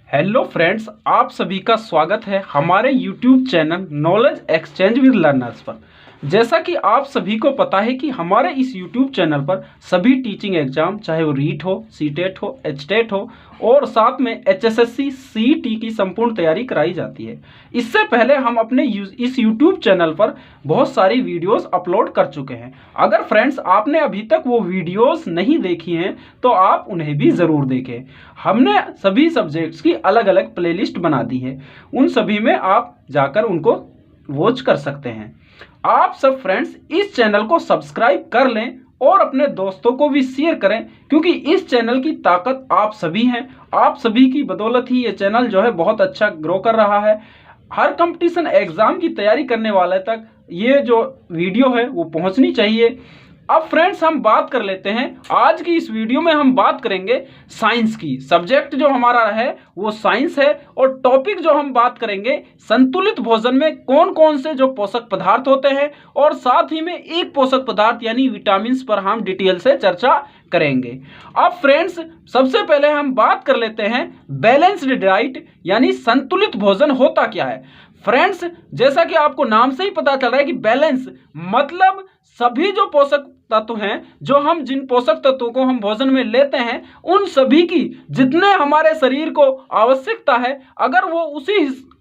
Hello friends, आप सभी का स्वागत है हमारे YouTube channel knowledge exchange with learners पर। जैसा कि आप सभी को पता है कि हमारे इस यूट्यूब चैनल पर सभी टीचिंग एग्जाम, चाहे वो रीट हो, सीटेट हो, एचटेट हो और साथ में एचएसएससी सीईटी की संपूर्ण तैयारी कराई जाती है। इससे पहले हम अपने इस यूट्यूब चैनल पर बहुत सारी वीडियोस अपलोड कर चुके हैं। अगर फ्रेंड्स आपने अभी तक वो वीडियोस नहीं देखी हैं तो आप उन्हें भी ज़रूर देखें। हमने सभी सब्जेक्ट्स की अलग अलग प्लेलिस्ट बना दी है, उन सभी में आप जाकर उनको वॉच कर सकते हैं। आप सब फ्रेंड्स इस चैनल को सब्सक्राइब कर लें और अपने दोस्तों को भी शेयर करें, क्योंकि इस चैनल की ताकत आप सभी हैं। आप सभी की बदौलत ही ये चैनल जो है बहुत अच्छा ग्रो कर रहा है। हर कंपटीशन एग्जाम की तैयारी करने वाले तक ये जो वीडियो है वो पहुंचनी चाहिए। अब फ्रेंड्स हम बात कर लेते हैं, आज की इस वीडियो में हम बात करेंगे साइंस की। सब्जेक्ट जो हमारा है वो साइंस है और टॉपिक जो हम बात करेंगे, संतुलित भोजन में कौन कौन से जो पोषक पदार्थ होते हैं और साथ ही में एक पोषक पदार्थ यानी विटामिन्स पर हम डिटेल से चर्चा करेंगे। अब फ्रेंड्स सबसे पहले हम बात कर लेते हैं बैलेंस्ड डाइट यानी संतुलित भोजन होता क्या है। फ्रेंड्स जैसा कि आपको नाम से ही पता चल रहा है कि बैलेंस मतलब सभी जो पोषक तत्व हैं, जो हम जिन पोषक तत्वों को हम भोजन में लेते हैं, उन सभी की जितने हमारे शरीर को आवश्यकता है, अगर वो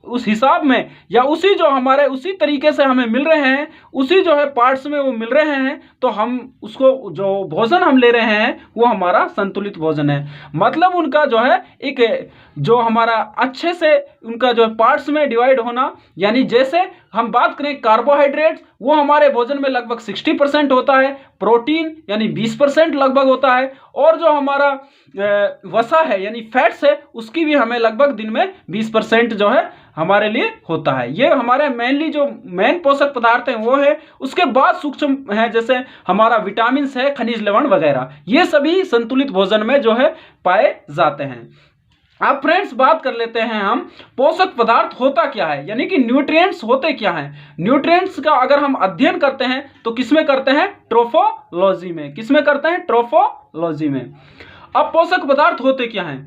उस हिसाब में या उसी जो हमारे उसी तरीके से हमें मिल रहे हैं, उसी जो है पार्ट्स में वो मिल रहे हैं, तो हम उसको जो भोजन हम ले रहे हैं वो हमारा संतुलित भोजन है। मतलब उनका जो है एक जो हमारा अच्छे से उनका जो पार्ट्स में डिवाइड होना, यानी जैसे हम बात करें कार्बोहाइड्रेट्स, वो हमारे भोजन में लगभग 60% होता है, प्रोटीन यानी 20% लगभग होता है, और जो हमारा वसा है यानी फैट्स है उसकी भी हमें लगभग दिन में 20% जो है हमारे लिए होता है। ये हमारे मेनली जो मेन पोषक पदार्थ हैं वो है। उसके बाद सूक्ष्म है जैसे हमारा विटामिन है, खनिज लवण वगैरह, ये सभी संतुलित भोजन में जो है पाए जाते हैं। अब फ्रेंड्स बात कर लेते हैं हम पोषक पदार्थ होता क्या है, यानी कि न्यूट्रिएंट्स होते क्या हैं। न्यूट्रिएंट्स का अगर हम अध्ययन करते हैं तो किसमें करते हैं, ट्रोफोलॉजी में। किसमें करते हैं, ट्रोफोलॉजी में। अब पोषक पदार्थ होते क्या हैं,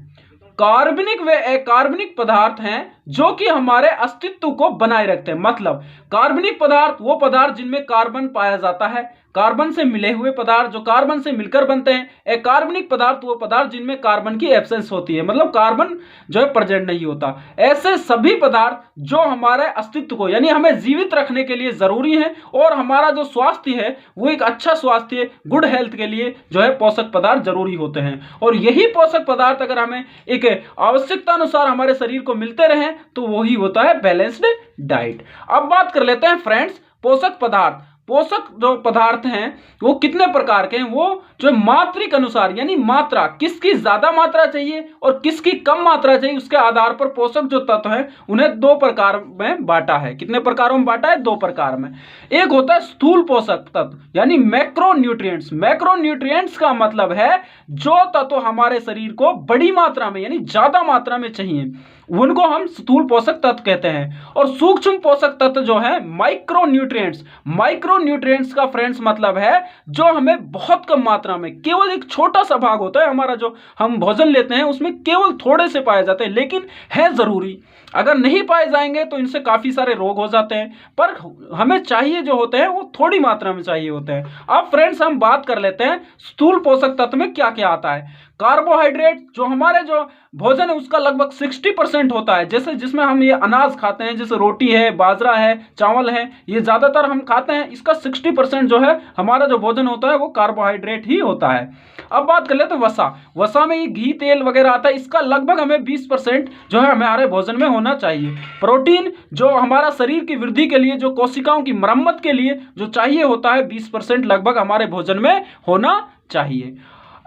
कार्बनिक व अकार्बनिक पदार्थ हैं जो कि हमारे अस्तित्व को बनाए रखते हैं। मतलब कार्बनिक पदार्थ वो पदार्थ जिनमें कार्बन पाया जाता है, कार्बन से मिले हुए पदार्थ जो कार्बन से मिलकर बनते हैं। अकार्बनिक पदार्थ वो पदार्थ जिनमें कार्बन की एब्सेंस होती है, मतलब कार्बन जो है प्रेजेंट नहीं होता। ऐसे सभी पदार्थ जो हमारे अस्तित्व को यानी हमें जीवित रखने के लिए जरूरी है और हमारा जो स्वास्थ्य है वो एक अच्छा स्वास्थ्य, गुड हेल्थ के लिए जो है पोषक पदार्थ जरूरी होते हैं। और यही पोषक पदार्थ अगर हमें एक आवश्यकता अनुसार हमारे शरीर को मिलते रहें तो वही होता है बैलेंस्ड डाइट। अब बात कर लेते हैं फ्रेंड्स पोषक पदार्थ। पोषक जो पदार्थ हैं वो कितने प्रकार के हैं, वो जो मात्रिक अनुसार यानी मात्रा, किसकी ज्यादा मात्रा चाहिए और किसकी कम मात्रा चाहिए, उसके आधार पर पोषक जो तत्व हैं उन्हें दो प्रकार में बांटा है। कितने प्रकारों में बांटा है, दो प्रकार में। एक होता है स्थूल पोषक तत्व यानी मैक्रोन्यूट्रिएंट्स। मैक्रोन्यूट्रिएंट्स का मतलब है जो तत्व हमारे शरीर को बड़ी मात्रा में यानी ज्यादा मात्रा में चाहिए, उनको हम स्थूल पोषक तत्व कहते हैं। और सूक्ष्म पोषक तत्व जो है माइक्रोन्यूट्रिएंट्स। माइक्रोन्यूट्रिएंट्स का फ्रेंड्स मतलब है जो हमें बहुत कम मात्रा में, केवल एक छोटा सा भाग होता है हमारा जो हम भोजन लेते हैं उसमें केवल थोड़े से पाए जाते हैं, लेकिन है जरूरी। अगर नहीं पाए जाएंगे तो इनसे काफी सारे रोग हो जाते हैं, पर हमें चाहिए जो होते हैं वो थोड़ी मात्रा में चाहिए होते हैं। अब फ्रेंड्स हम बात कर लेते हैं स्थूल पोषक तत्व में क्या क्या आता है। कार्बोहाइड्रेट जो हमारे जो भोजन है उसका लगभग 60% होता है, जैसे जिसमें हम ये अनाज खाते हैं, जैसे रोटी है, बाजरा है, चावल है, ये ज्यादातर हम खाते हैं। इसका 60% जो है हमारा जो भोजन होता है वो कार्बोहाइड्रेट ही होता है। अब बात कर लेते हैं वसा। वसा में ये घी, तेल वगैरह आता है, इसका लगभग हमें 20% जो है हमारे भोजन में होना चाहिए। प्रोटीन जो हमारा शरीर की वृद्धि के लिए, जो कोशिकाओं की मरम्मत के लिए जो चाहिए होता है, 20% लगभग हमारे भोजन में होना चाहिए।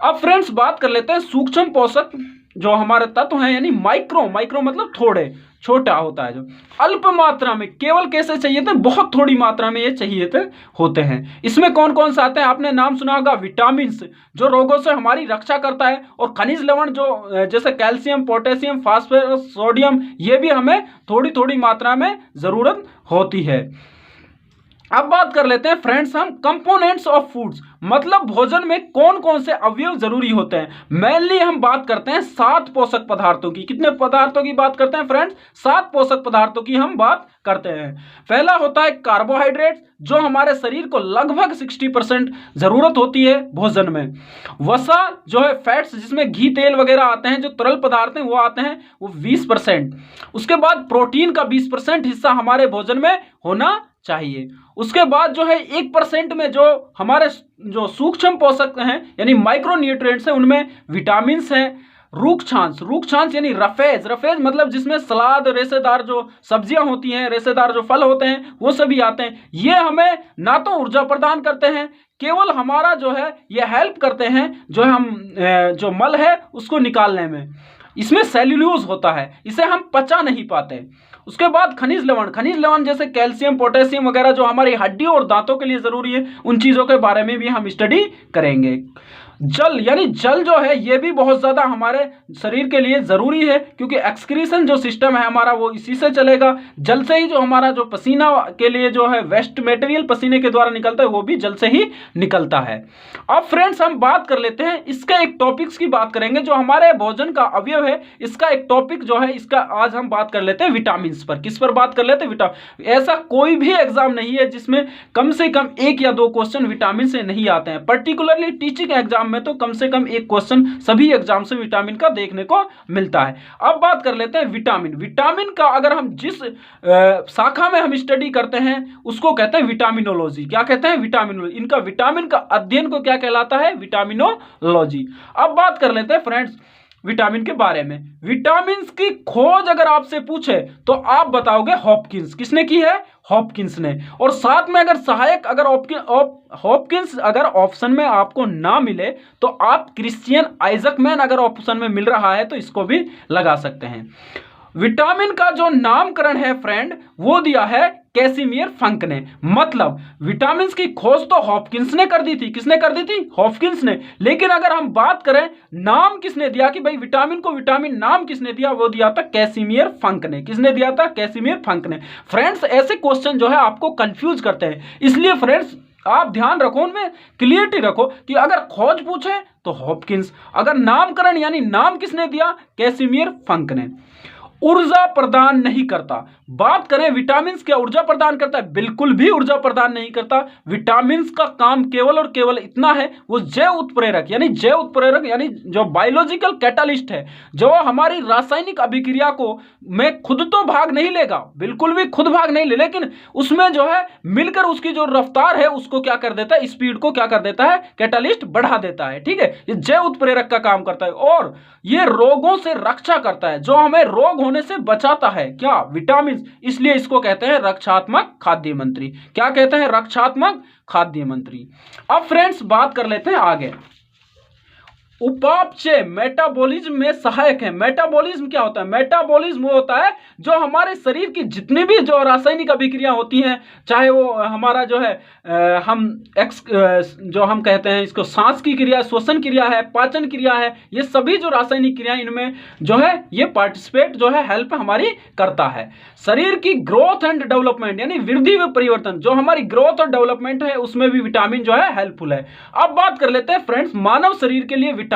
अब फ्रेंड्स बात कर लेते हैं सूक्ष्म पोषक जो हमारे तत्व हैं यानी माइक्रो। माइक्रो मतलब थोड़े, छोटा होता है, जो अल्प मात्रा में, केवल कैसे चाहिए थे, बहुत थोड़ी मात्रा में ये चाहिए थे होते हैं। इसमें कौन कौन से आते हैं, आपने नाम सुना होगा विटामिन जो रोगों से हमारी रक्षा करता है, और खनिज लवण जो जैसे कैल्शियम, पोटेशियम, फास्फोरस, सोडियम, ये भी हमें थोड़ी थोड़ी मात्रा में जरूरत होती है। अब बात कर लेते हैं फ्रेंड्स हम कंपोनेंट्स ऑफ फूड्स, मतलब भोजन में कौन कौन से अवयव जरूरी होते हैं। मेनली हम बात करते हैं 7 पोषक पदार्थों की। कितने पदार्थों की बात करते हैं फ्रेंड्स? 7 पोषक पदार्थों की हम बात करते हैं। पहला होता है कार्बोहाइड्रेट, जो हमारे शरीर को लगभग 60% जरूरत होती है भोजन में। वसा जो है फैट्स, जिसमें घी तेल वगैरह आते हैं, जो तरल पदार्थ हैं वो आते हैं, वो 20%। उसके बाद प्रोटीन का 20% हिस्सा हमारे भोजन में होना चाहिए। उसके बाद जो है 1% में जो हमारे जो सूक्ष्म पोषक हैं यानी माइक्रो न्यूट्रिएंट्स हैं, उनमें विटामिन्स हैं। रूक्षांश यानी रफेज मतलब जिसमें सलाद, रेशेदार जो सब्जियां होती हैं, रेशेदार जो फल होते हैं, वो सभी आते हैं। ये हमें ना तो ऊर्जा प्रदान करते हैं, केवल हमारा जो है ये हेल्प करते हैं जो हम जो मल है उसको निकालने में। इसमें सेल्यूलोज होता है, इसे हम पचा नहीं पाते। उसके बाद खनिज लवण जैसे कैल्शियम, पोटेशियम वगैरह जो हमारी हड्डियों और दांतों के लिए जरूरी है, उन चीजों के बारे में भी हम स्टडी करेंगे। जल यानी जल जो है ये भी बहुत ज़्यादा हमारे शरीर के लिए ज़रूरी है, क्योंकि एक्सक्रीशन जो सिस्टम है हमारा वो इसी से चलेगा। जल से ही जो हमारा जो पसीना के लिए जो है वेस्ट मटेरियल पसीने के द्वारा निकलता है, वो भी जल से ही निकलता है। अब फ्रेंड्स हम बात कर लेते हैं इसके एक टॉपिक्स की बात करेंगे जो हमारे भोजन का अवयव है। इसका एक टॉपिक जो है इसका आज हम बात कर लेते हैं विटामिन पर। किस पर बात कर लेते हैं? विटामिन। ऐसा कोई भी एग्जाम नहीं है जिसमें कम से कम 1 या 2 क्वेश्चन विटामिन से नहीं आते हैं। पर्टिकुलरली टीचिंग एग्जाम में तो कम से कम 1 क्वेश्चन सभी एग्जाम से विटामिन का देखने को मिलता है। अब बात कर लेते हैं विटामिन का अगर हम जिस शाखा में हम स्टडी करते हैं उसको कहते हैं विटामिनोलॉजी। क्या कहते हैं? विटामिनोलॉजी। इनका विटामिन का अध्ययन को क्या कहलाता है? विटामिनोलॉजी। अब बात कर लेते हैं फ्रेंड्स विटामिन के बारे में। विटामिन की खोज अगर आपसे पूछे तो आप बताओगे हॉपकिंस। किसने की है? हॉपकिंस ने। और साथ में अगर सहायक अगर हॉपकिंस अगर ऑप्शन में आपको ना मिले तो आप क्रिश्चियन आइजकमैन अगर ऑप्शन में मिल रहा है तो इसको भी लगा सकते हैं। विटामिन का जो नामकरण है फ्रेंड वो दिया है कैसिमिर फंक ने। मतलब विटामिन की खोज तो हॉपकिंस ने कर दी थी। किसने कर दी थी? हॉपकिंस ने। लेकिन अगर हम बात करें नाम किसने दिया कि भाई विटामिन को विटामिन नाम किसने दिया, वो दिया था कैसिमिर फंक ने। किसने दिया था? कैसिमिर फंक ने। फ्रेंड्स ऐसे क्वेश्चन जो है आपको कंफ्यूज करते हैं, इसलिए फ्रेंड्स आप ध्यान रखो, उनमें क्लियरिटी रखो कि अगर खोज पूछे तो हॉपकिंस, अगर नामकरण यानी नाम किसने दिया? कैसिमिर फंक ने। ऊर्जा प्रदान नहीं करता। बात करें विटामिन क्या ऊर्जा प्रदान करता है? बिल्कुल भी ऊर्जा प्रदान नहीं करता। विटामिन का काम केवल और केवल इतना है, वो जैव उत्प्रेरक यानी जो बायोलॉजिकल कैटालिस्ट है, जो हमारी रासायनिक अभिक्रिया को में खुद तो भाग नहीं लेगा, बिल्कुल भी खुद भाग नहीं ले, लेकिन उसमें जो है मिलकर उसकी जो रफ्तार है उसको क्या कर देता है? स्पीड को क्या कर देता है? कैटालिस्ट बढ़ा देता है। ठीक है, ये जैव उत्प्रेरक का काम करता है और ये रोगों से रक्षा करता है, जो हमें रोग होने से बचाता है। क्या? विटामिन। इसलिए इसको कहते हैं रक्षात्मक खाद्य मंत्री। क्या कहते हैं? रक्षात्मक खाद्य मंत्री। अब फ्रेंड्स बात कर लेते हैं आगे। उपापचय मेटाबॉलिज्म में सहायक है। मेटाबॉलिज्म क्या होता है? मेटाबॉलिज्म वो होता है जो हमारे शरीर की जितनी भी जो रासायनिक अभिक्रिया होती हैं, चाहे वो हमारा जो है जो हम कहते हैं इसको सांस की क्रिया, श्वसन क्रिया है, पाचन क्रिया है, ये सभी जो रासायनिक क्रिया इनमें जो है ये पार्टिसिपेट जो है हेल्प हमारी करता है। शरीर की ग्रोथ एंड डेवलपमेंट यानी वृद्धि व परिवर्तन, जो हमारी ग्रोथ और डेवलपमेंट है उसमें भी विटामिन जो है हेल्पफुल है। अब बात कर लेते हैं फ्रेंड्स मानव शरीर के लिए विटामिन।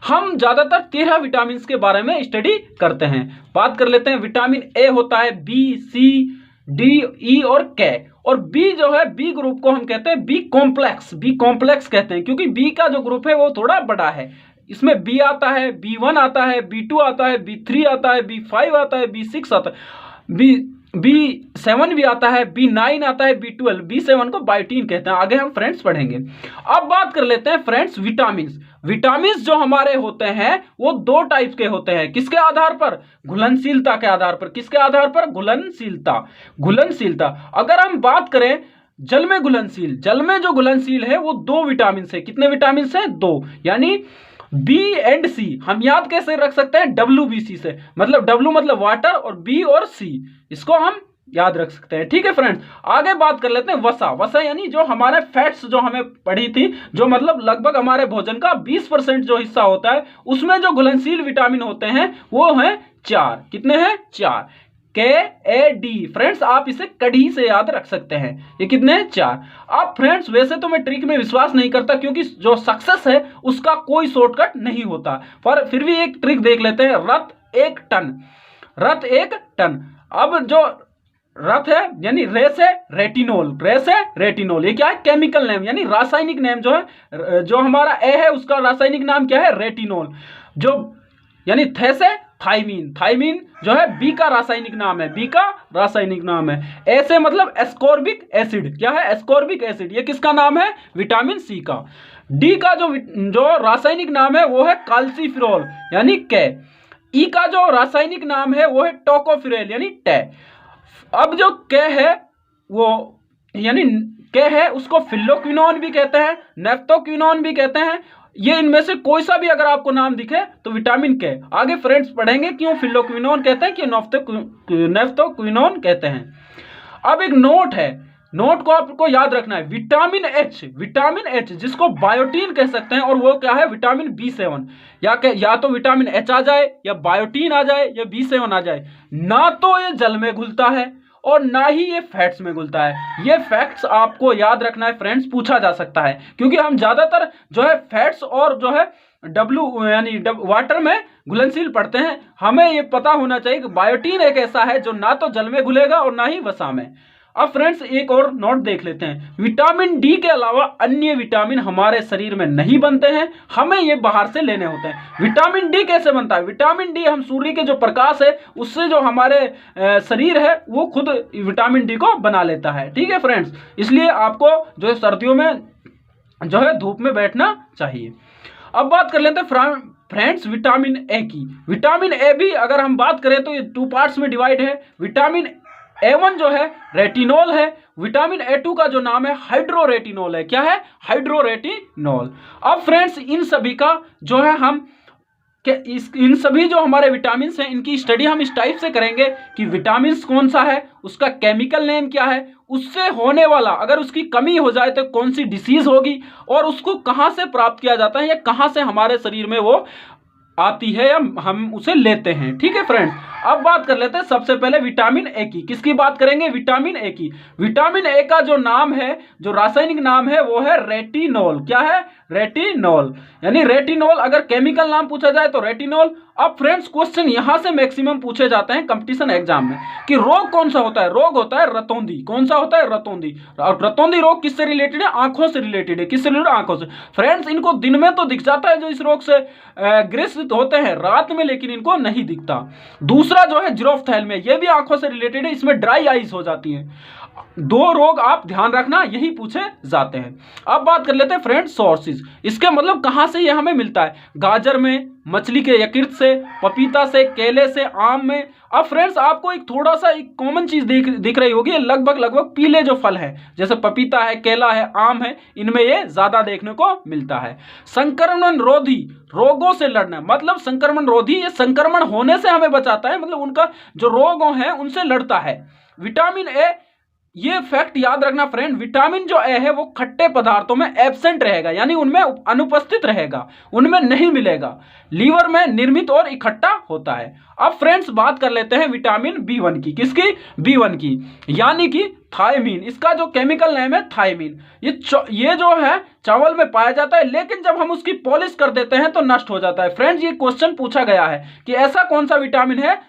हम ज्यादातर 13 विटामिन के बारे में स्टडी करते हैं। बात कर लेते हैं विटामिन ए होता है, बी, सी, डी, ई और के। और बी जो है, बी ग्रुप को हम कहते हैं बी कॉम्प्लेक्स कहते हैं, क्योंकि बी का जो ग्रुप है वो थोड़ा बड़ा है। इसमें बी आता है, B1 आता है, B2 आता है, B3 आता है, B5 आता है, B6 आता है, B7 भी आता है, B9 आता है, B12, B7 को बायोटीन कहते हैं। आगे हम फ्रेंड्स पढ़ेंगे। अब बात कर लेते हैं फ्रेंड्स विटामिन जो हमारे होते हैं वो 2 टाइप के होते हैं। किसके आधार पर? घुलनशीलता के आधार पर। किसके आधार पर? घुलनशीलता। अगर हम बात करें जल में जो घुलनशील है वो 2 विटामिन है। कितने विटामिन है? 2। यानी बी एंड सी हम याद कैसे रख सकते हैं? WBC से। मतलब W मतलब वाटर और B और C, इसको हम याद रख सकते हैं। ठीक है फ्रेंड्स, आगे बात कर लेते हैं वसा यानी जो हमारे फैट्स जो हमें पढ़ी थी, जो मतलब लगभग हमारे भोजन का 20% जो हिस्सा होता है, उसमें जो घुलनशील विटामिन होते हैं वो हैं 4। कितने हैं? 4। KAD। फ्रेंड्स आप इसे कड़ी से याद रख सकते हैं। ये कितने 4। अब फ्रेंड्स वैसे तो मैं ट्रिक में विश्वास नहीं करता क्योंकि जो सक्सेस है उसका कोई शॉर्टकट नहीं होता, पर फिर भी एक ट्रिक देख लेते हैं। रथ 1 टन, रथ 1 टन। अब जो रथ है यानी रेस है रेटिनोल, रेस है रेटिनोल। ये क्या है? केमिकल नेम यानी रासायनिक नेम जो है, जो हमारा ए है उसका रासायनिक नाम क्या है? रेटिनोल। जो यानी थे से थाइमीन, थाइमीन जो है बी का रासायनिक नाम है, बी का रासायनिक नाम है। ए से मतलब एस्कॉर्बिक एसिड, क्या है? Ascorbic acid. ये किसका नाम है? विटामिन सी का। डी का जो रासायनिक नाम है वो है कैल्सीफिरोल यानी के। ई का जो रासायनिक नाम है वो है टोकोफिरेल यानी टे। अब जो के है वो यानी के है उसको फिल्लोक्विनोन भी कहते हैं, नेफ्थोक्विनोन भी कहते हैं। ये इनमें से कोई सा भी अगर आपको नाम दिखे तो विटामिन के। आगे फ्रेंड्स पढ़ेंगे क्यों फिल्लोक्विनोन कहते हैं, क्यों नेफ्थोक्विनोन कहते हैं। अब एक नोट है, नोट को आपको याद रखना है। विटामिन एच, विटामिन एच जिसको बायोटीन कह सकते हैं, और वो क्या है? Vitamin B7। या तो विटामिन एच आ जाए या बायोटीन आ जाए या B7 आ जाए। ना तो ये जल में घुलता है और ना ही ये फैट्स में घुलता है। ये फैक्ट्स आपको याद रखना है फ्रेंड्स, पूछा जा सकता है क्योंकि हम ज्यादातर जो है फैट्स और जो है यानी वाटर में घुलनशील पढ़ते हैं। हमें ये पता होना चाहिए कि बायोटीन एक ऐसा है जो ना तो जल में घुलेगा और ना ही वसा में। अब फ्रेंड्स एक और नोट देख लेते हैं। विटामिन डी के अलावा अन्य विटामिन हमारे शरीर में नहीं बनते हैं, हमें ये बाहर से लेने होते हैं। विटामिन डी कैसे बनता है? विटामिन डी हम सूर्य के जो प्रकाश है उससे जो हमारे शरीर है वो खुद विटामिन डी को बना लेता है। ठीक है फ्रेंड्स, इसलिए आपको जो है सर्दियों में जो है धूप में बैठना चाहिए। अब बात कर लेते हैं फ्रेंड्स विटामिन ए की। विटामिन ए भी अगर हम बात करें तो ये 2 पार्ट्स में डिवाइड है। विटामिन A1 जो है रेटिनोल है, विटामिन A2 का जो नाम है हाइड्रोरेटिनोल है। क्या है? हाइड्रोरेटिनोल। अब फ्रेंड्स इन सभी का जो है हम इन सभी जो हमारे विटामिन हैं इनकी स्टडी हम इस टाइप से करेंगे कि विटामिन कौन सा है, उसका केमिकल नेम क्या है, उससे होने वाला अगर उसकी कमी हो जाए तो कौन सी डिसीज होगी, और उसको कहाँ से प्राप्त किया जाता है या कहाँ से हमारे शरीर में वो आती है या हम उसे लेते हैं। ठीक है फ्रेंड्स, अब बात कर लेते हैं सबसे पहले विटामिन ए की। किसकी बात करेंगे? विटामिन ए की। विटामिन ए का जो नाम है, जो रासायनिक नाम है वो है रेटिनोल। क्या है? रेटिनोल यानी रेटिनोल। अगर केमिकल नाम पूछा जाए तो रेटिनोल। अब फ्रेंड्स क्वेश्चन यहां से मैक्सिमम पूछे जाते हैं कंपटीशन एग्जाम में कि रोग कौन सा होता है? रोग होता है रतौंधी। कौन सा होता है? रतौंधी। और रतौंधी रोग किससे रिलेटेड है? आंखों से रिलेटेड है। किससे रिलेटेड? आंखों से। फ्रेंड्स इनको दिन में तो दिख जाता है जो इस रोग से ग्रसित होते हैं, रात में लेकिन इनको नहीं दिखता। दूसरा जो है जीरोफ्थैल्मिया, ये भी आंखों से रिलेटेड है, इसमें ड्राई आईज हो जाती हैं। 2 रोग आप ध्यान रखना यही पूछे जाते हैं। अब बात कर लेते हैं फ्रेंड्स सोर्सेज। इसके मतलब कहां से ये हमें मिलता है? गाजर में, मछली के यकृत से, पपीता से, केले से, आम में। अब फ्रेंड्स आपको एक थोड़ा सा एक कॉमन चीज दिख रही होगी, लगभग पीले जो फल है जैसे पपीता है, केला है, आम है, इनमें ये ज्यादा देखने को मिलता है। संक्रमण रोधी, रोगों से लड़ना, मतलब संक्रमण रोधी, ये संक्रमण होने से हमें बचाता है, मतलब उनका जो रोग है उनसे लड़ता है। विटामिन ए, ये फैक्ट याद रखना फ्रेंड, विटामिन जो ए है वो खट्टे पदार्थों में एब्सेंट रहेगा यानी उनमें अनुपस्थित रहेगा, उनमें नहीं मिलेगा। लीवर में निर्मित और इकट्ठा होता है। अब फ्रेंड्स बात कर लेते हैं विटामिन B1 की। किसकी? B1 की, यानी कि थायमीन। इसका जो केमिकल नेम है थायमीन। ये जो है चावल में पाया जाता है, लेकिन जब हम उसकी पॉलिश कर देते हैं तो नष्ट हो जाता है। फ्रेंड्स ये क्वेश्चन पूछा गया है कि ऐसा कौन सा विटामिन है